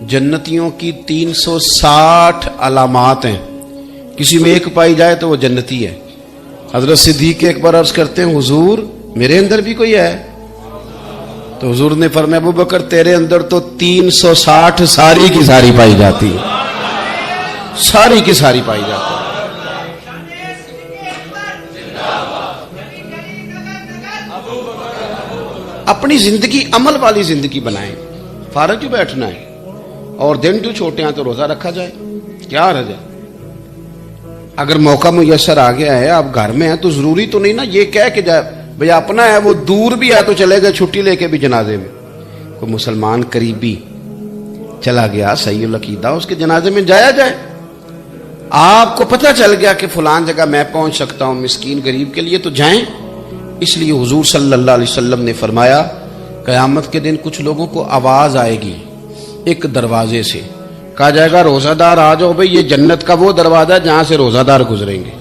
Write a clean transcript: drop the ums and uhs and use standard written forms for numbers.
جنتیوں کی 360 علامات ہیں، کسی میں ایک پائی جائے تو وہ جنتی ہے۔ حضرت صدیق اکبر عرض کرتے ہیں حضور میرے اندر بھی کوئی ہے؟ تو حضور نے فرمایا ابو بکر تیرے اندر تو 360 ساری کی ساری پائی جاتی ہے، ساری کی ساری پائی جاتی ہے۔ اپنی زندگی عمل والی زندگی بنائیں، فارغ کیوں بیٹھنا ہے؟ اور دن جو چھوٹے ہیں تو روزہ رکھا جائے، کیا حرج ہے؟ اگر موقع میسر آ گیا ہے آپ گھر میں ہیں تو ضروری تو نہیں نا یہ کہہ کے جائے بھئی اپنا ہے وہ دور بھی ہے تو چلے گئے چھٹی لے کے بھی جنازے میں۔ کوئی مسلمان قریبی چلا گیا صحیح العقیدہ اس کے جنازے میں جایا جائے۔ آپ کو پتہ چل گیا کہ فلان جگہ میں پہنچ سکتا ہوں مسکین غریب کے لیے تو جائیں۔ اس لیے حضور صلی اللہ علیہ وسلم نے فرمایا قیامت کے دن کچھ لوگوں کو آواز آئے گی ایک دروازے سے، کہا جائے گا روزہ دار آ جاؤ بھئی یہ جنت کا وہ دروازہ ہے جہاں سے روزہ دار گزریں گے۔